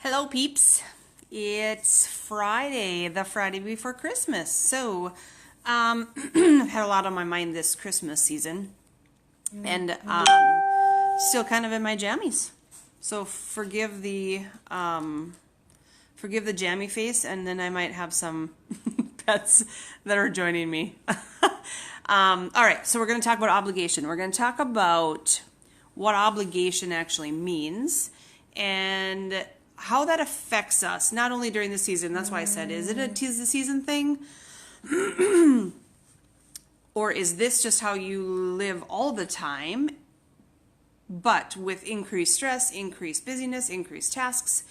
Hello, peeps. It's Friday, the Friday before Christmas. So, I've had a lot on my mind this Christmas season, and still kind of in my jammies. So forgive the jammy face, and then I might have some pets that are joining me. All right, so we're going to talk about obligation. We're going to talk about what obligation actually means and how that affects us, not only during the season. That's why I said, is it a tis the season thing? Or is this just how you live all the time, but with increased stress, increased busyness, increased tasks?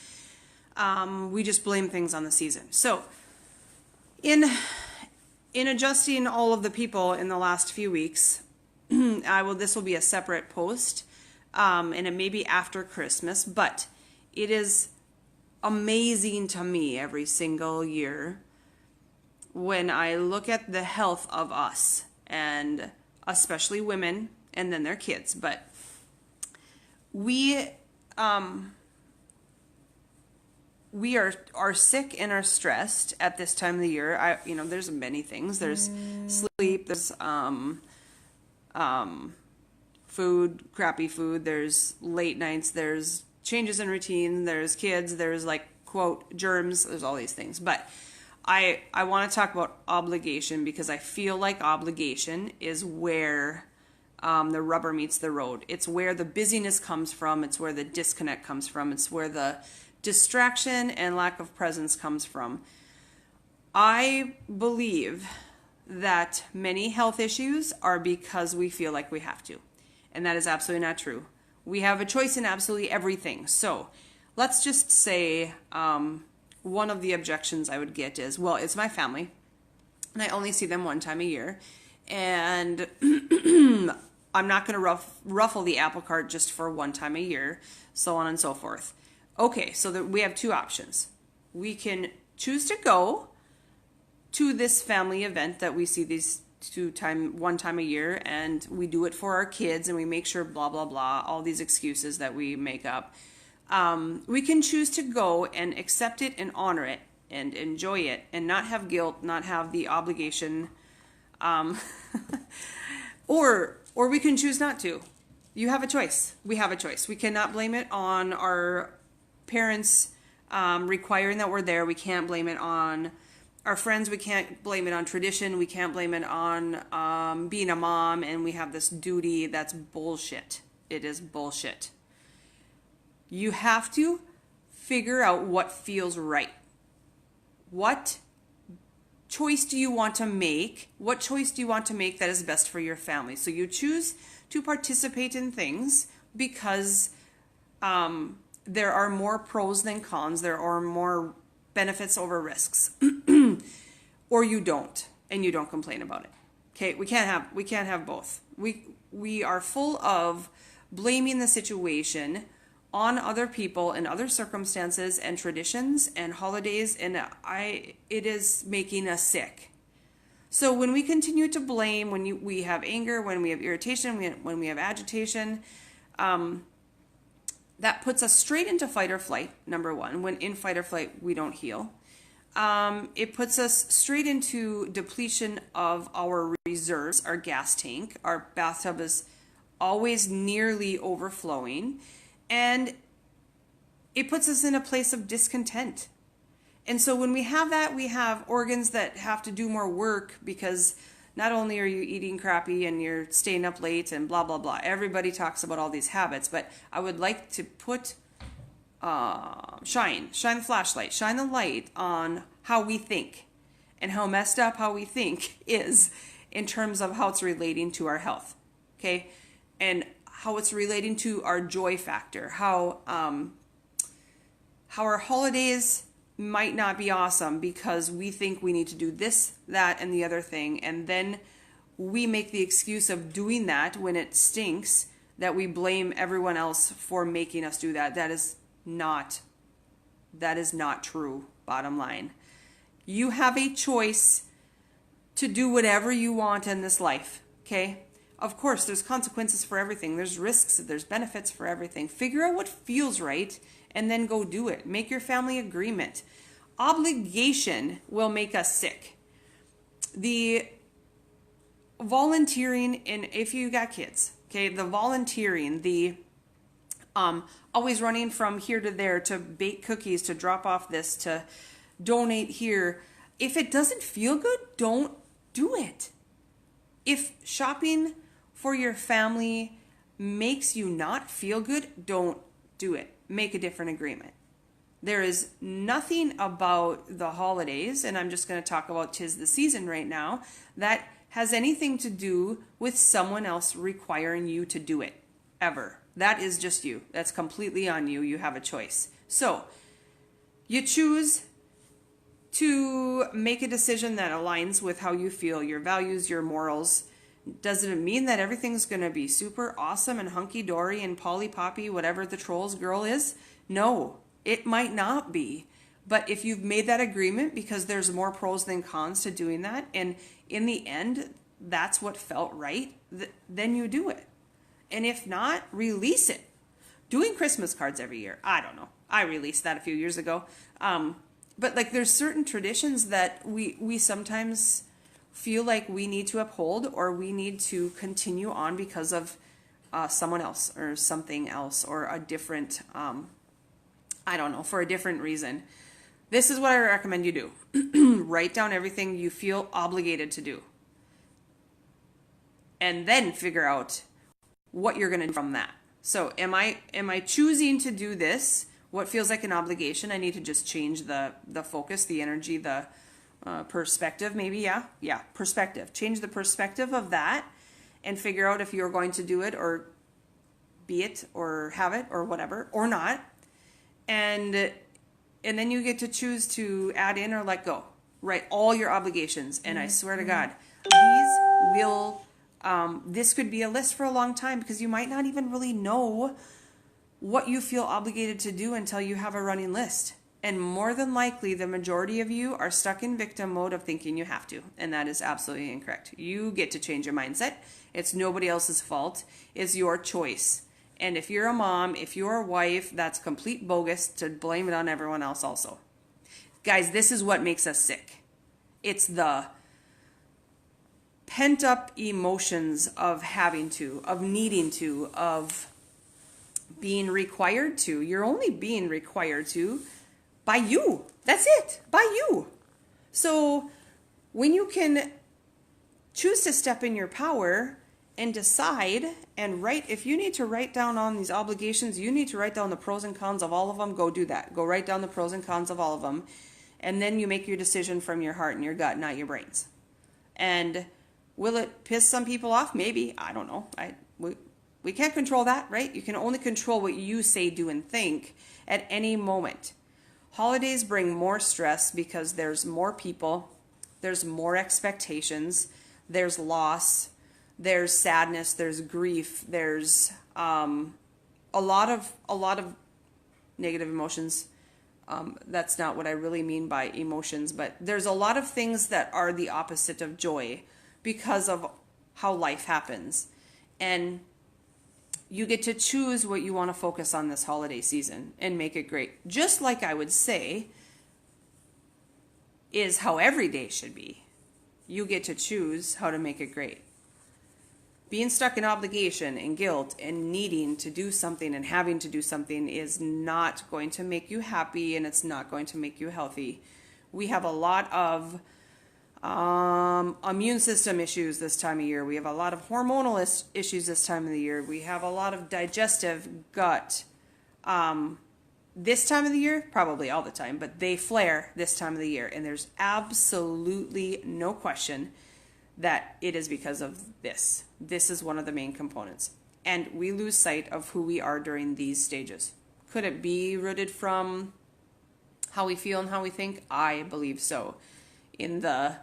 We just blame things on the season. So in adjusting all of the people in the last few weeks, this will be a separate post, and it may be after Christmas, but it is amazing to me every single year when I look at the health of us, and especially women and then their kids. But we are sick and are stressed at this time of the year. There's many things. There's sleep, there's food, crappy food, there's late nights, there's changes in routine, there's kids, there's quote germs, there's all these things. But I want to talk about obligation because I feel like obligation is where the rubber meets the road. It's where the busyness comes from. It's where the disconnect comes from. It's where the distraction and lack of presence comes from. I believe that many health issues are because we feel like we have to. And that is absolutely not true. We have a choice in absolutely everything. So let's just say one of the objections I would get is, well, it's my family, and I only see them one time a year, and I'm not going to ruffle the apple cart just for one time a year, so on and so forth. Okay, so we have two options. We can choose to go to this family event that we see these one time a year, and we do it for our kids, and we make sure blah blah blah, all these excuses that we make up. We can choose to go and accept it and honor it and enjoy it and not have guilt, not have the obligation, or we can choose not to. You have a choice. We have a choice. We cannot blame it on our parents requiring that we're there. We can't blame it on our friends. We can't blame it on tradition. We can't blame it on being a mom and we have this duty. That's bullshit. It is bullshit. You have to figure out what feels right. What choice do you want to make? What choice do you want to make that is best for your family? So you choose to participate in things because there are more pros than cons. There are more benefits over risks. Or you don't, and you don't complain about it. Okay, we can't have both. We are full of blaming the situation on other people and other circumstances and traditions and holidays, and it is making us sick. So when we continue to blame, we have anger, when we have irritation, when we have agitation, that puts us straight into fight or flight, number one. When in fight or flight, we don't heal. It puts us straight into depletion of our reserves, our gas tank. Our bathtub is always nearly overflowing. And it puts us in a place of discontent. And so when we have that, we have organs that have to do more work because not only are you eating crappy and you're staying up late and blah, blah, blah. Everybody talks about all these habits, but I would like to put, shine the flashlight, shine the light on how we think and how messed up how we think is in terms of how it's relating to our health. Okay. And how it's relating to our joy factor, how our holidays might not be awesome because we think we need to do this, that, and the other thing, and then we make the excuse of doing that when it stinks, that we blame everyone else for making us do that. That is not true, bottom line. You have a choice to do whatever you want in this life, okay? Of course, there's consequences for everything. There's risks, there's benefits for everything. Figure out what feels right and then go do it. Make your family agreement. Obligation will make us sick. The volunteering, and if you got kids, okay, the volunteering, the always running from here to there to bake cookies, to drop off this, to donate here. If it doesn't feel good, don't do it. If shopping for your family makes you not feel good, don't do it. Make a different agreement. There is nothing about the holidays, and I'm just going to talk about 'tis the season right now, that has anything to do with someone else requiring you to do it, ever. That is just you. That's completely on you. You have a choice. So, you choose to make a decision that aligns with how you feel, your values, your morals. Does it mean that everything's going to be super awesome and hunky-dory and Polly Poppy, whatever the trolls girl is? No, it might not be. But if you've made that agreement because there's more pros than cons to doing that, and in the end, that's what felt right, then you do it. And if not, release it. Doing Christmas cards every year, I don't know. I released that a few years ago. But like there's certain traditions that we sometimes feel like we need to uphold, or we need to continue on because of someone else or something else, or a different, I don't know, for a different reason. This is what I recommend you do. Write down everything you feel obligated to do. And then figure out what you're going to do from that. So am I choosing to do this? What feels like an obligation? I need to just change the focus, the energy, the perspective, maybe. Yeah, perspective. Change the perspective of that and figure out if you're going to do it, or be it, or have it, or whatever, or not. And then you get to choose to add in or let go. Write all your obligations. And I swear to God, these will, this could be a list for a long time, because you might not even really know what you feel obligated to do until you have a running list. And more than likely, the majority of you are stuck in victim mode of thinking you have to. And that is absolutely incorrect. You get to change your mindset. It's nobody else's fault. It's your choice. And if you're a mom, if you're a wife, that's complete bogus to blame it on everyone else also. Guys, this is what makes us sick. It's the pent-up emotions of having to, of needing to, of being required to. You're only being required to by you. That's it. By you. So when you can choose to step in your power and decide and write, if you need to write down on these obligations, you need to write down the pros and cons of all of them, go do that. Go write down the pros and cons of all of them. And then you make your decision from your heart and your gut, not your brains. And will it piss some people off? Maybe. I don't know. We can't control that, right? You can only control what you say, do, and think at any moment. Holidays bring more stress because there's more people, there's more expectations, there's loss, there's sadness, there's grief, there's a lot of negative emotions. That's not what I really mean by emotions, but there's a lot of things that are the opposite of joy because of how life happens. And you get to choose what you want to focus on this holiday season and make it great. Just like I would say is how every day should be. You get to choose how to make it great. Being stuck in obligation and guilt and needing to do something and having to do something is not going to make you happy, and it's not going to make you healthy. We have a lot of immune system issues this time of year. We have a lot of hormonal issues this time of the year. We have a lot of digestive, gut. This time of the year, probably all the time, but they flare this time of the year. And there's absolutely no question that it is because of this. This is one of the main components. And we lose sight of who we are during these stages. Could it be rooted from how we feel and how we think? I believe so. In the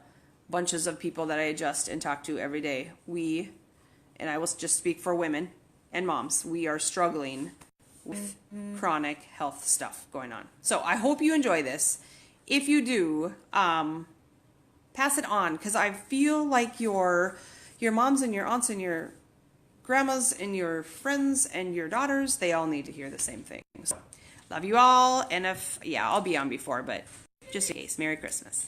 bunches of people that I adjust and talk to every day, and I will just speak for women and moms, we are struggling with chronic health stuff going on. So I hope you enjoy this. If you do, pass it on, because I feel like your moms and your aunts and your grandmas and your friends and your daughters, they all need to hear the same thing. So, love you all. And I'll be on before, but just in case, Merry Christmas.